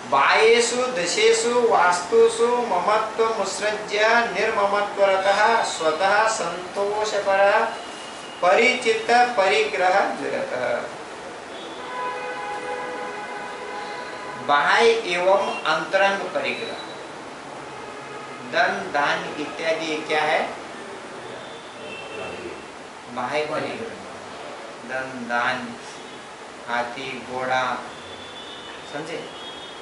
बाह्येषु दशेषु वास्तुषु ममत्वम् उत्सृज्य निर्ममत्वरतः स्वतः संतोषपरः परिचित परिग्रह जुरतः। बाह्य एवं अंतरंग परिग्रह, धन दान इत्यादि क्या है? बाह्य परिग्रह। धन दान, हाथी घोड़ा, समझे?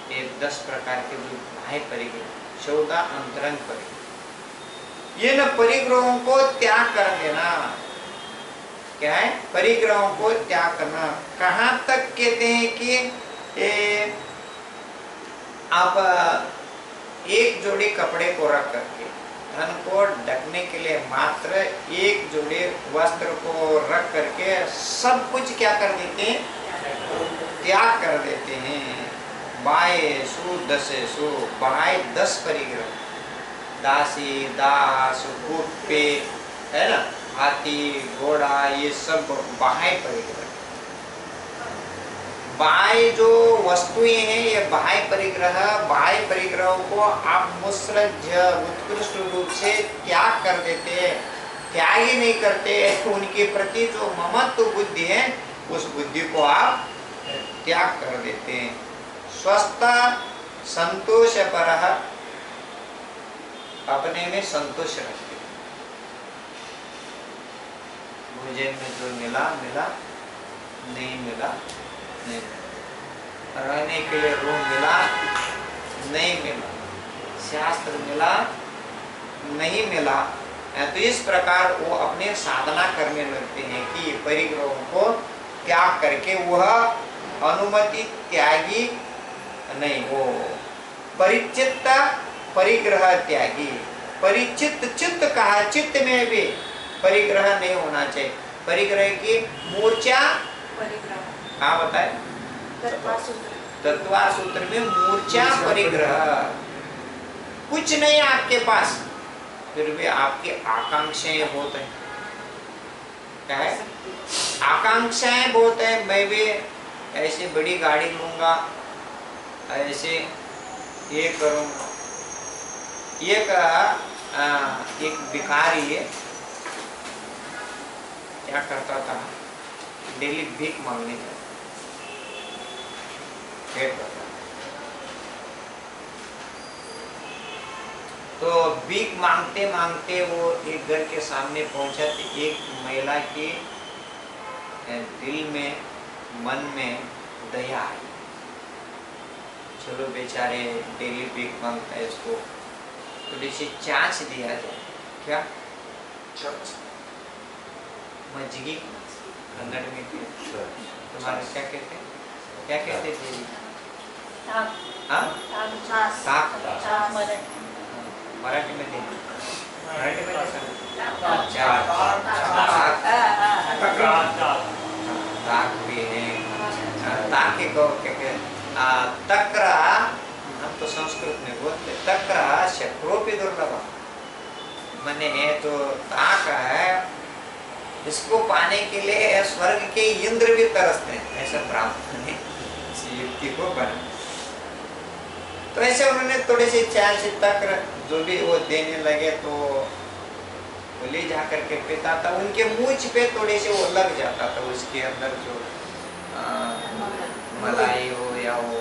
ये 10 प्रकार के जो बाह्य परिग्रह, 14 अंतरंग परिग्रह। ये न परिग्रहों को त्याग कर देना। क्या है? परिग्रहों को त्याग करना। कहाँ तक कहते हैं कि आप एक जोड़ी कपड़े को रख करके धन को ढकने के लिए मात्र एक जोड़ी वस्त्र को रख करके सब कुछ क्या कर देते हैं? त्याग कर देते हैं। बाह्येषु दशेषु, बाह्य 10 परिग्रह, दासी दास कुप्पे, है ना, हाथी घोड़ा, ये सब बाह्य परिग्रह। बाह्य जो वस्तुएं हैं ये बाह्य परिग्रह, बाह्य परिग्रहों को आप मुत्सृज्य उत्कृष्ट रूप से त्याग कर देते हैं। त्याग ही नहीं करते, उनके प्रति जो ममत्व बुद्धि है उस बुद्धि को आप त्याग कर देते हैं। स्वस्थ संतोष परः, अपने में संतोष रखते। भोजन में जो मिला मिला, नहीं मिला नहीं, रहने के लिए रूम मिला नहीं मिला, शास्त्र मिला नहीं मिला, तो इस प्रकार वो अपने साधना करने लगते हैं कि परिग्रहों को त्याग करके वह अनुमति त्यागी नहीं, वो परिचित परिग्रह त्यागी। परिचित चित्त कहा, चित्त में भी परिग्रह नहीं होना चाहिए। परिग्रह की मूर्छा हाँ बताए, तत्वा सूत्र में मूर्छा परिग्रह। कुछ नहीं आपके पास, फिर भी आपकी आकांक्षाएं बहुत है। क्या है? आकांक्षाएं बहुत है। मैं भी ऐसे बड़ी गाड़ी लूंगा, ऐसे ये करूंगा। ये एक भिखारी है, क्या करता था? डेली भीख मांगने जाता, तो भीख मांगते मांगते वो एक घर के सामने पहुंचा तो एक महिला के दिल में, मन में दया आई। चलो बेचारे डेली भीख मांगता है, इसको थोड़ी सी चांच दिया जाए। क्या मज्जिगी कन्नड़ में तुम्हारे क्या कहते हैं? क्या कहते थे? मराठी में थे, मराठी में ताक भी है, ताके को तक्रा, हम तो संस्कृत में बोलते तक्रा शक्रोपी दुर्लभ। मैंने है तो ताक है, इसको पाने के लिए स्वर्ग के इंद्र भी तरसते हैं, ऐसा ब्राह्मण ने युक्ति को बना। तो ऐसे उन्होंने थोड़े से चाय से तक जो भी वो देने लगे, तो वो ले जाकर के पीता था। उनके मुंह पे थोड़े से वो लग जाता था, उसके अंदर जो मलाई हो या वो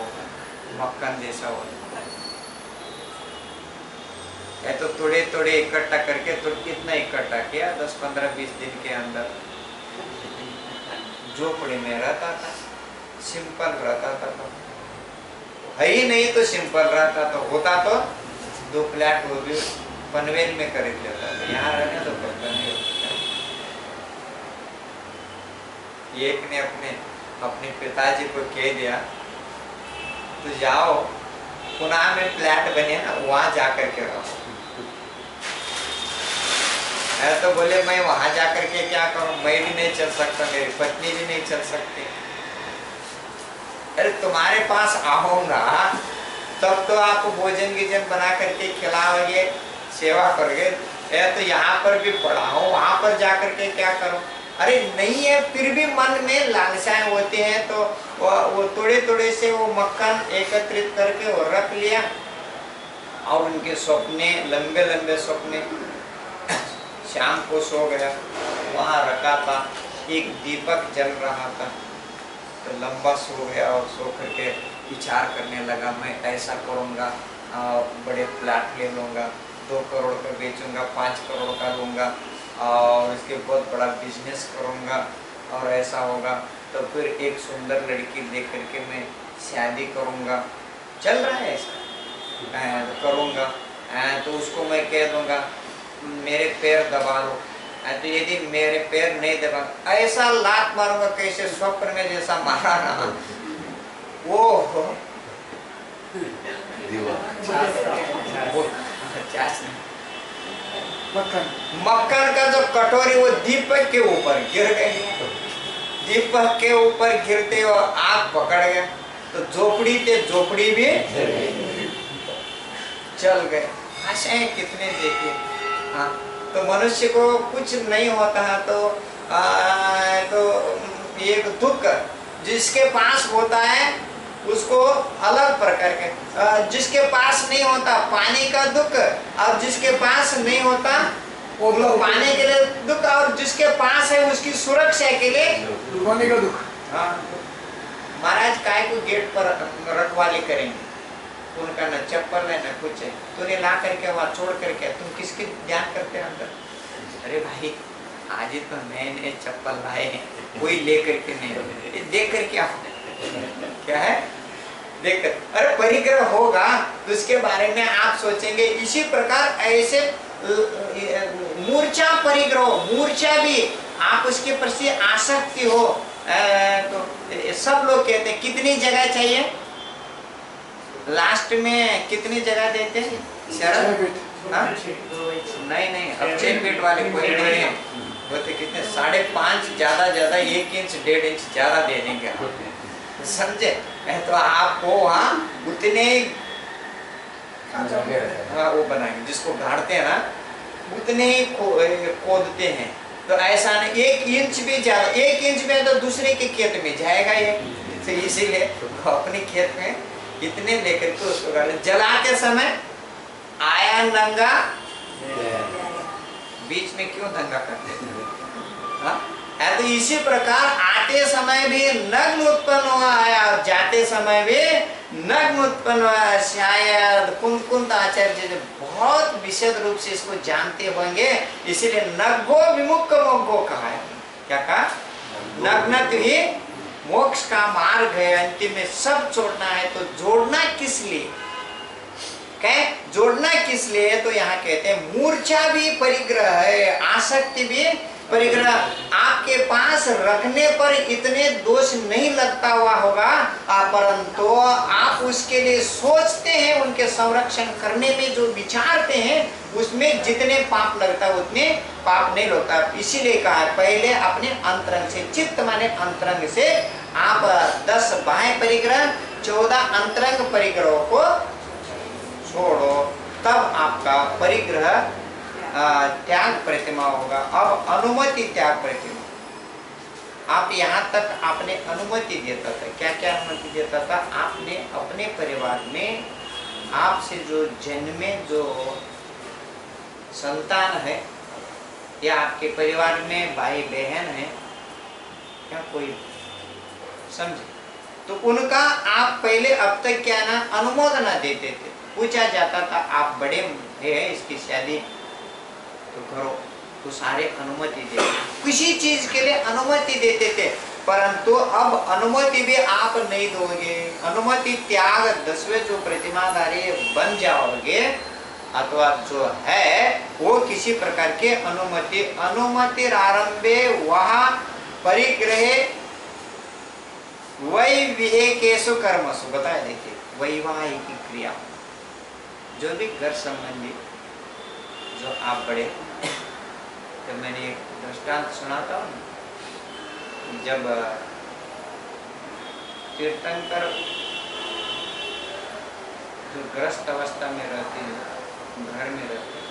मक्खन जैसा हो, या तो थोड़े थोड़े इकट्ठा करके, तो कितना इकट्ठा किया, 10, 15, 20 दिन के अंदर झोपड़ी में रहता था, सिंपल रहता था। तो है ही नहीं तो सिंपल रहता, तो होता तो 2 फ्लैट वो भी पनवेल में खरीद लेता था। यहाँ रहने तो पड़ता नहीं। एक ने अपने पिताजी को कह दिया, तो जाओ पुणे में फ्लैट बने ना, वहां जाकर के रहो। तो बोले मैं वहां जाकर के क्या करूं, मैं भी नहीं चल सकता, मेरी पत्नी भी नहीं चल सकती। अरे तुम्हारे पास आऊंगा तब तो आप भोजन गिजन बना करके खिलाओगे, सेवा करोगे। तो यहाँ पर भी पड़ा हूँ, वहां पर जाकर के क्या करूं? अरे नहीं है, फिर भी मन में लालसाएं होती हैं, तो वो थोड़े थोड़े से वो मक्खन एकत्रित करके वो रख लिया, और उनके सपने लंबे लंबे सपने। शाम को सो गया, वहां रखा था, एक दीपक जल रहा था, तो लंबा सो गया और सो करके विचार करने लगा, मैं ऐसा करूँगा, बड़े प्लाट ले लूँगा, 2 करोड़ का बेचूंगा, 5 करोड़ का लूँगा, और इसके बहुत बड़ा बिजनेस करूँगा, और ऐसा होगा तो फिर एक सुंदर लड़की देख करके मैं शादी करूँगा। चल रहा है ऐसा, करूँगा, तो उसको मैं कह दूँगा मेरे पैर दबा लो, तो यदि मेरे पैर नहीं दबा, ऐसा लात मारूंगा कैसे स्वप्न में जैसा मारा ना, वो मक्खन का जो कटोरी वो दीपक के ऊपर गिर गई, दीपक के ऊपर गिरते वो आग पकड़ गया, तो झोपड़ी ते झोपड़ी भी चल गए। आशाएं कितने देखे। हाँ, तो मनुष्य को कुछ नहीं होता है तो एक दुख जिसके पास होता है उसको अलग प्रकार के, जिसके पास नहीं होता पानी का दुख, और जिसके पास नहीं होता वो पानी के लिए दुख, और जिसके पास है उसकी सुरक्षा के लिए पानी का दुख। हाँ, महाराज काय को गेट पर रखवाली करेंगे, उनका न चप्पल है न कुछ है, तूने ला करके वहाँ छोड़ करके तुम किसके ध्यान करते हैं अंदर? अरे भाई आज ही तो नए नए चप्पल लाए हैं, कोई ले करके नहीं, देख करके आओ क्या है देख कर, अरे परिग्रह होगा तो उसके बारे में आप सोचेंगे। इसी प्रकार ऐसे मूर्छा परिग्रह, मूर्छा भी आप उसके प्रति आसक्ति हो, तो सब लोग कहते हैं कितनी जगह चाहिए, लास्ट में कितनी जगह देते हैं शरण? नहीं नहीं, अब 6 फीट वाले कोई नहीं है, बोलते कितने 5.5 ज्यादा 1 इंच 1.5 इंच ज्यादा दे देंगे, समझे? तो आपको वहाँ उतने वो बनाएंगे, जिसको गाड़ते हैं ना उतने ही खोदते हैं, तो ऐसा नहीं 1 इंच भी ज्यादा, 1 इंच में तो दूसरे के खेत में जाएगा ये, तो इसीलिए अपने खेत में इतने लेकर के उसको गाड़े। जलाते समय आया नंगा, बीच में क्यों दंगा करते हैं? तो इसी प्रकार आते समय भी नग्न उत्पन्न हुआ है और जाते समय भी नग्न उत्पन्न हुआ है। शायद कुंत आचार्य जी बहुत विशद रूप से इसको जानते होंगे, इसीलिए नग्गो विमुख मोग्गो कहा है। क्या कहा? नग्न ही मोक्ष का मार्ग है, अंतिम में सब छोड़ना है, तो जोड़ना किस लिए? क्या जोड़ना किस लिए? तो यहाँ कहते हैं मूर्छा भी परिग्रह है, आसक्ति भी परिग्रह। आपके पास रखने पर इतने दोष नहीं लगता हुआ होगा, परंतु आप उसके लिए सोचते हैं, उनके संरक्षण करने में जो विचारते हैं उसमें जितने पाप लगता है उतने पाप नहीं लगता। इसीलिए कहा है पहले अपने अंतरंग से, चित्त माने अंतरंग से आप 10 बाह्य परिग्रह 14 अंतरंग परिग्रहों को छोड़ो, तब आपका परिग्रह त्याग प्रतिमा होगा। अब अनुमति त्याग प्रतिमा, आप यहाँ तक आपने अनुमति देता था, क्या क्या अनुमति देता था? आपने अपने परिवार में आपसे जो जन्मे जो संतान है, या आपके परिवार में भाई बहन है, क्या कोई समझे, तो उनका आप पहले अब तक क्या ना अनुमोदन देते थे। पूछा जाता था आप बड़े हैं, इसकी शादी तो करो, तो सारे अनुमति देते, किसी चीज के लिए अनुमति देते थे, परंतु अब अनुमति भी आप नहीं दोगे। अनुमति त्याग 10वें जो प्रतिमाधारी बन जाओगे, अथवा जो है वो किसी प्रकार के अनुमति आरंभे वहाँ परिग्रहे वैविहेकेषु कर्मसु, बताया देखिए वैवाहिक क्रिया, जो भी घर संबंधी जो आप बड़े तो मैंने एक दृष्टांत सुना था, जब तीर्थंकर जो ग्रस्त अवस्था में रहते हैं, घर में रहते हैं,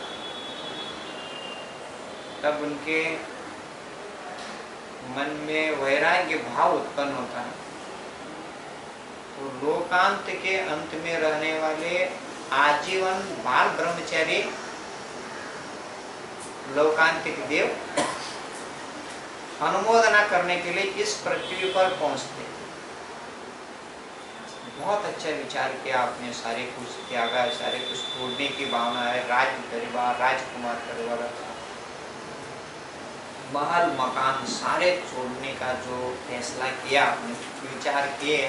तब उनके मन में वैराग्य भाव उत्पन्न होता है, तो लोकांत के अंत में रहने वाले आजीवन बाल ब्रह्मचारी लोकांतिक देव अनुमोदना करने के लिए इस पृथ्वी पर पहुंचते। बहुत अच्छा विचार किया आपने, सारे कुछ त्यागा, सारे कुछ छोड़ने की भावना है, राज्य परिवार, राजकुमार परिवार, महल मकान सारे छोड़ने का जो फैसला किया आपने, विचार किए,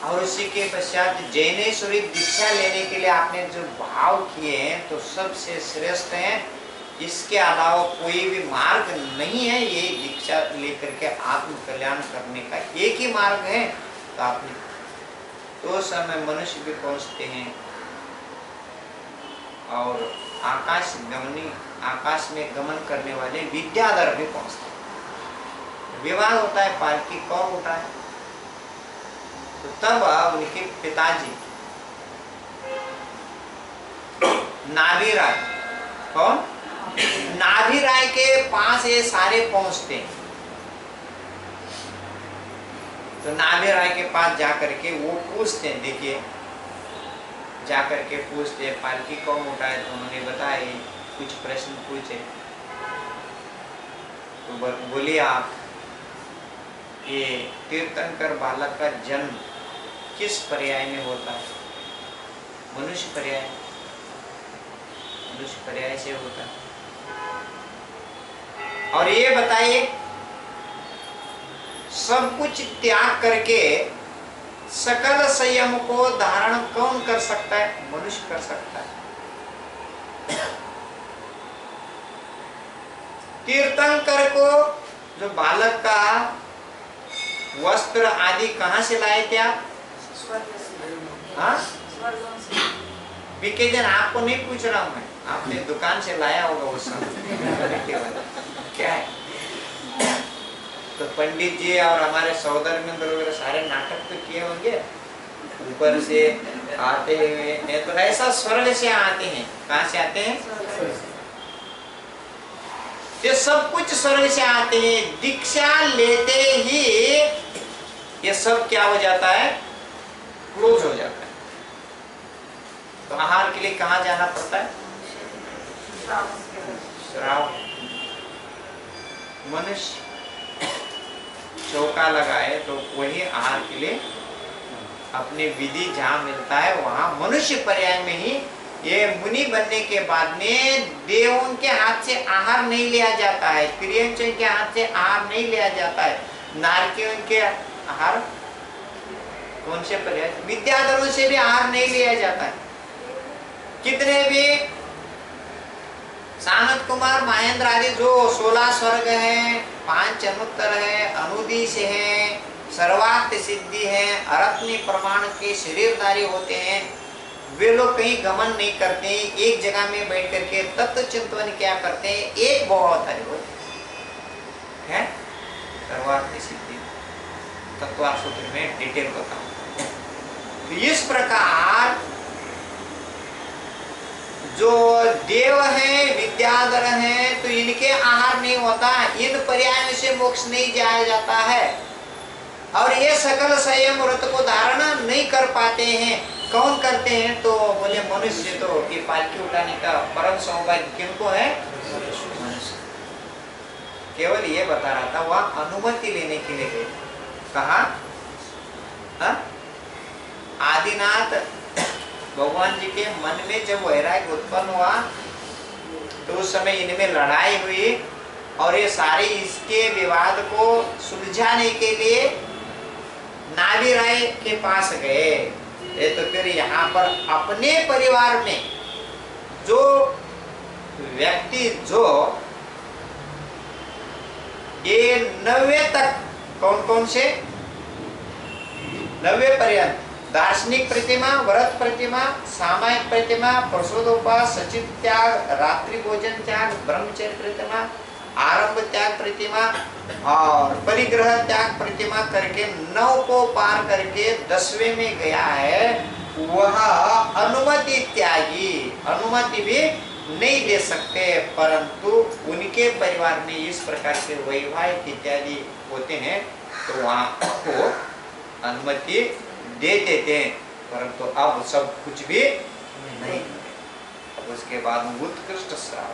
और उसी के पश्चात जैनेश्वरी दीक्षा लेने के लिए आपने जो भाव किए हैं तो सबसे श्रेष्ठ हैं। इसके अलावा कोई भी मार्ग नहीं है, ये दीक्षा लेकर के आत्म कल्याण करने का एक ही मार्ग है। तो आपने तो समय मनुष्य भी पहुंचते हैं और आकाश में गमन करने वाले विद्याधर भी पहुंचते हैं। विवाह होता है, पालकी कौन उठाए? तो तब उनके पिताजी नाभिराय, कौन? नाभिराय के पास ये सारे पहुंचते हैं। तो नाभिराय के पास जाकर के वो पूछते हैं, देखिए जाकर के पूछते हैं पालकी कौन उठाए? तो उन्होंने बताया, कुछ प्रश्न पूछे। तो बोलिए आप, ये तीर्थंकर बालक का जन्म किस पर्याय में होता है? मनुष्य पर्याय, मनुष्य पर्याय से होता है। और ये बताइए, सब कुछ त्याग करके सकल संयम को धारण कौन कर सकता है? मनुष्य कर सकता है। तीर्थंकर को जो बालक का वस्त्र आदि कहां से लाए थे आप? हाँ, विकेजन आपको नहीं पूछ रहा हूं मैं, आपने दुकान से लाया होगा उस समय। क्या है? तो पंडित जी और हमारे सहोदर मित्र वगैरह सारे नाटक तो किए होंगे, ऊपर से आते हुए, तो ऐसा स्वर्ग से आते हैं। कहाँ से आते हैं? ये सब कुछ स्वर्ग से आते हैं। दीक्षा लेते ही ये सब क्या हो जाता है? क्लोज हो जाता है। तो आहार के लिए कहाँ जाना पड़ता है? श्राव। मनुष्य चौका लगाए तो वही आहार के लिए अपने विधि जहाँ मिलता है वहाँ मनुष्य पर्याय में ही। ये मुनि बनने के बाद में देवों के हाथ से आहार नहीं लिया जाता है, प्रियंचों के हाथ से आहार नहीं लिया जाता है, नारकियों के आहार कौन से पर्याय? विद्याधरों से भी आहार नहीं लिया जाता है। कितने भी सानंद कुमार महेंद्र आदि जो 16 स्वर्ग हैं, 5 अनुत्तर है, अनुदिश है, सर्वार्थ सिद्धि है, अरत्नी प्रमाण के शरीरधारी होते हैं, वे लोग कहीं गमन नहीं करते, एक जगह में बैठ करके तत्व चिंतन क्या करते हैं? एक बहुत है सर्वार्थ सिद्धि। तत्वार्थ सूत्र में डिटेल बताऊं। तो इस प्रकार जो देव है, विद्याधर है, तो इनके आहार नहीं होता, इन पर्यायों से मोक्ष नहीं जाया जाता है। और ये सकल संयम व्रत को धारण नहीं कर पाते हैं। कौन करते हैं? तो बोले मनुष्य। तो ये पालकी उठाने का परम सौभाग्य किनको है? मनुष्य। केवल ये बता रहा था, वह अनुमति लेने के लिए गए। कहा? आदिनाथ भगवान जी के मन में जब वैराग्य उत्पन्न हुआ तो उस समय इनमें लड़ाई हुई और ये सारे इसके विवाद को सुलझाने के लिए नाभिराय के पास गए। ये तो फिर यहाँ पर अपने परिवार में जो व्यक्ति जो ये 90 तक, कौन कौन से 90 पर्यंत, दार्शनिक प्रतिमा, व्रत प्रतिमा, सामायिक प्रतिमा, प्रसोदोपास, सचित त्याग, रात्रि भोजन त्याग, ब्रह्मचर्य प्रतिमा, आरंभ त्याग प्रतिमा और परिग्रह त्याग प्रतिमा करके 9 को पार करके 10वें में गया है। वह अनुमति त्यागी, अनुमति भी नहीं दे सकते, परंतु उनके परिवार में इस प्रकार के वैवाहिक इत्यादि होते हैं तो वहाँ वो अनुमति दे देते हैं, परंतु अब सब कुछ भी नहीं। उसके बाद उत्कृष्ट श्राव